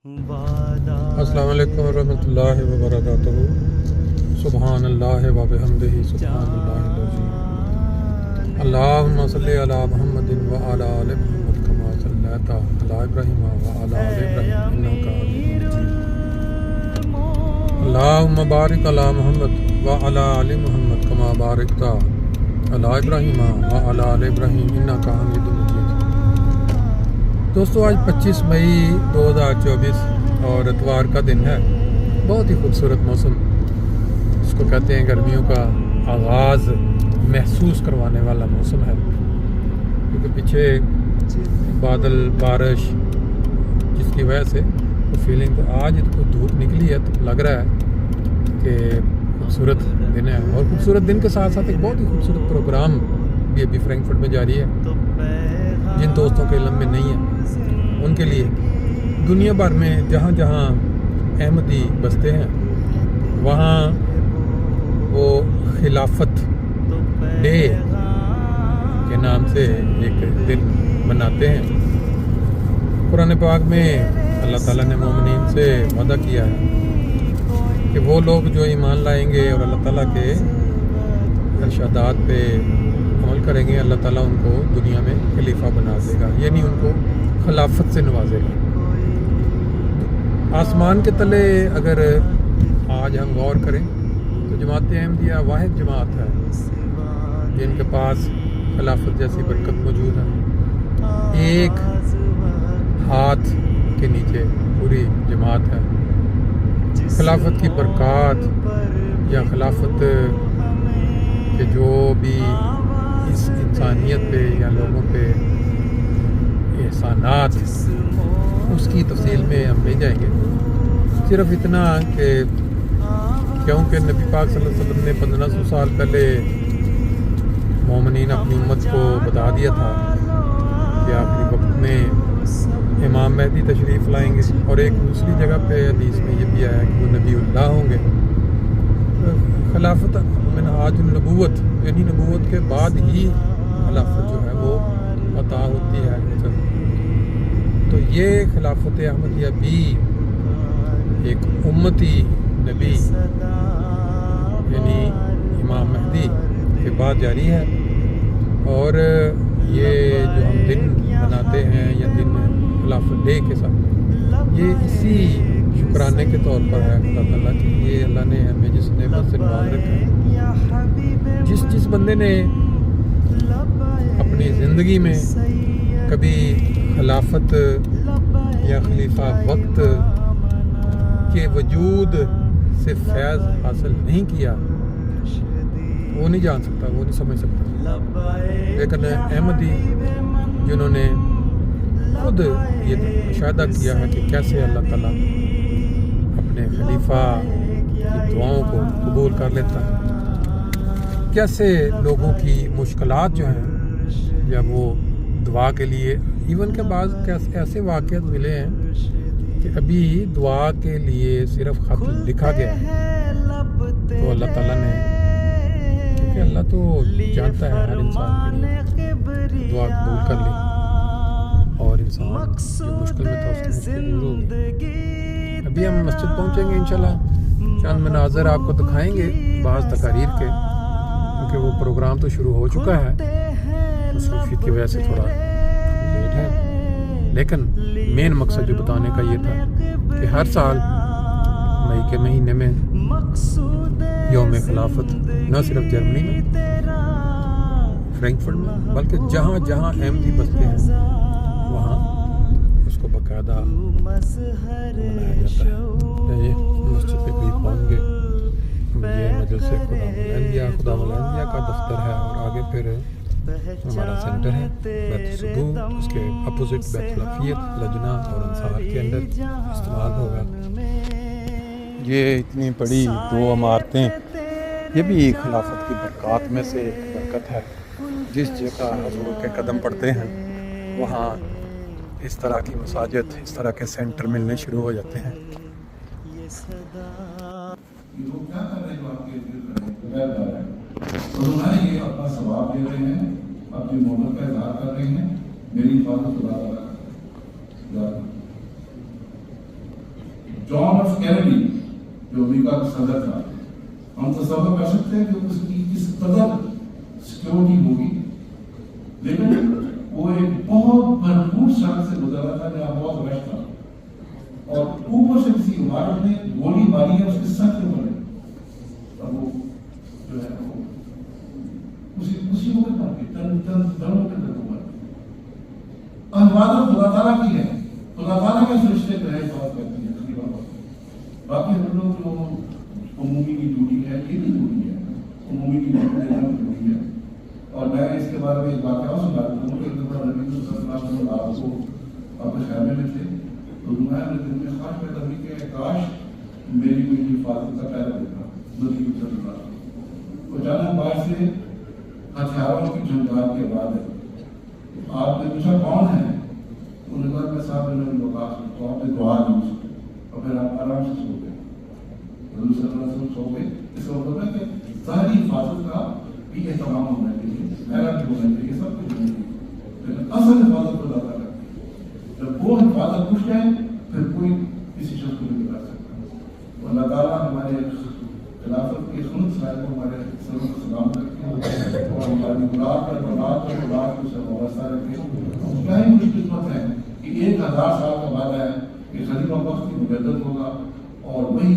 अस्सलाम वालेकुम वरहमतुल्लाहि वबरकातुहू। सुबहान अल्लाह व बिहम्दिही सुबहानल्लाहिल अज़ीम। अल्लाहुम्मा सल्लि अला मुहम्मदिन व अला आलि मुहम्मद कमा सल्लैता अला इब्राहीम व अला आलि इब्राहीम इन्नका हमीदुम मजीद। अल्लाहुम्मा बारिक अला मुहम्मद व अला आलि मुहम्मद कमा बारकता अला इब्राहीम व अला आलि इब्राहीम इन्नका हमीदुम मजीद। दोस्तों, आज 25 मई 2024 और इतवार का दिन है। बहुत ही खूबसूरत मौसम, इसको कहते हैं गर्मियों का आगाज़ महसूस करवाने वाला मौसम है, क्योंकि पीछे बादल बारिश जिसकी वजह से वो फीलिंग, तो आज तो धूप निकली है तो लग रहा है कि खूबसूरत दिन है। और खूबसूरत दिन के साथ साथ एक बहुत ही खूबसूरत प्रोग्राम भी अभी फ्रैंकफर्ट में जारी है। जिन दोस्तों के इल्म में नहीं है उनके लिए दुनिया भर में जहाँ जहाँ अहमदी बसते हैं वहाँ वो खिलाफत डे के नाम से एक दिन मनाते हैं। कुरान पाक में अल्लाह ताला ने मोमिनीन से वादा किया है कि वो लोग जो ईमान लाएंगे और अल्लाह ताला के इरशादात पे अमल करेंगे, अल्लाह ताला उनको दुनिया में खलीफा बना देगा, यानी उनको खिलाफत से नवाजेगा। आसमान के तले अगर आज हम गौर करें तो जमात अहमदिया वाहिद जमात है जिनके पास खिलाफत जैसी बरकत मौजूद है। एक हाथ के नीचे पूरी जमात है। खिलाफत की बरकत या खिलाफत के जो भी इस इंसानियत पे या लोगों पे एहसानात, उसकी तफसील में हम नहीं जाएंगे। सिर्फ इतना कि क्योंकि नबी पाक सल्लल्लाहु अलैहि वसल्लम ने 1500 साल पहले मोमिनीन अपनी उम्मत को बता दिया था कि आखिरी वक्त में इमाम महदी तशरीफ़ लाएंगे, और एक दूसरी जगह पे हदीस में ये भी आया कि वो नबीउल्लाह होंगे। खिलाफत मिनहाजुन नबूवत, यानी नबूवत के बाद ही खिलाफत जो है वो अता होती है। तो ये खिलाफत अहमदिया भी एक उम्मती नबी यानी इमाम महदी के बाद जारी है। और ये जो हम दिन मनाते हैं या दिन खिलाफत डे के साथ, ये इसी शुक्राने के तौर पर है खुदा ताला की। ये अल्लाह ने हमें जिस नेमत से नवाज रखा है, जिस बंदे ने अपनी ज़िंदगी में कभी खिलाफत या खलीफा वक्त के वजूद से फैज़ हासिल नहीं किया, वो नहीं जान सकता, वो नहीं समझ सकता। लेकिन अहमदी जिन्होंने खुद ये मुशाहिदा किया है कि कैसे अल्लाह ताला अपने खलीफा की दुआओं को कबूल कर लेता है, कैसे लोगों की मुश्किलात जो हैं या वो दुआ के लिए, इवन के बाद ऐसे वाक़यात मिले हैं कि अभी दुआ के लिए सिर्फ खत लिखा गया है तो अल्लाह ताला ने, क्योंकि अल्लाह तो जानता है हर इंसान के लिए दुआ कबूल कर ली और इंसान जो मुश्किल में था उसकी मुश्किल दूर होगी। अभी हम मस्जिद पहुँचेंगे इंशाल्लाह, चंद मनाज़र आपको दिखाएंगे बाज़ तकारीर के, क्योंकि वो प्रोग्राम तो शुरू हो चुका है, मसरूफियत की वजह से थोड़ा लेट है। लेकिन मेन मकसद जो बताने का ये था कि हर साल मई के महीने में यौम खिलाफत न सिर्फ जर्मनी में, फ्रैंकफर्ट में, बल्कि जहाँ जहाँ अहमदी बसते हैं वहाँ उसको बाकायदा मनाया जाता है। ये मस्जिद के करीब पहुँच गए। ये मजलिस खुदा मलंदिया का दफ्तर है और आगे फिर हमारा सेंटर है बैत सुबूह, उसके अपोजिट बैत लफियत लजना और अंसार के अंदर इस्तेमाल होगा। ये इतनी बड़ी दो इमारतें, ये भी खिलाफत की बरक़ात में से एक बरकत है। जिस जगह हुजूर के कदम पड़ते हैं वहाँ इस तरह की मसाजिद, इस तरह के सेंटर मिलने शुरू हो जाते हैं। उन्होंने ये अपना सवाब दे रहे हैं, अपनी मोहब्बत का इजहार कर रहे हैं। मेरी हिफाजत खुदा ताला जॉन एफ कैनेडी जो अमेरिका का सदर था, हम तस्वर कर सकते हैं कि उसकी किस कदर सिक्योरिटी होगी, लेकिन वो एक बहुत भरपूर सड़क से गुजर रहा था जहाँ बहुत रश था, और ऊपर से किसी इमारत ने गोली मारी है उसके सर के ऊपर, और वो जो है वो उसी वक्त मर गई, तन के तक मर गई। इबादत खुदा ताला की है, खुदा ताला के फरिश्ते जो है बात करती है, बाकी हम लोग जो उमूमी की ड्यूटी है, ये भी ड्यूटी है, उमूमी की ड्यूटी है। और मैं इसके बारे में एक वाक़या सुना दूँ कि एक दफ़ा नबी सल्लल्लाहु अलैहि वसल्लम आपको अपने खैमे में थे, तो मैं दिल में ख्वाहिश पैदा हुई कि काश मेरी कोई हिफाजत का पहला देखा नबी सल्लल्लाहु अलैहि वसल्लम। अचानक बाहर से हथियारों की झंकार के बाद है, आपने पूछा कौन है, उन्होंने कहा मैं साहब मेरे मुकास, तो आपने दुआ दी और फिर आप आराम से सो गए, हज़ूर सल्लल्लाहु अलैहि वसल्लम सो गए। इसका मतलब है कि ज़ाहिरी हिफाजत का भी एहतमाम होना चाहिए, हैरान होना चाहिए, सब कुछ होना चाहिए, लेकिन असल हिफाजत को ज़्यादा करती है। जब वो हिफाजत उठ जाए फिर कोई किसी शख्स को नहीं कर सकता। अल्लाह ताला हमारे खिलाफत के खुद साहिब को हमारे सरों को सलाम रखे और हमारी गुलाब पर गुलाब को सब वास्ता रखे। क्या ही खुशकिस्मत है कि 1000 साल का वादा है कि खलीफा वक्त की मुजद्दद होगा और वही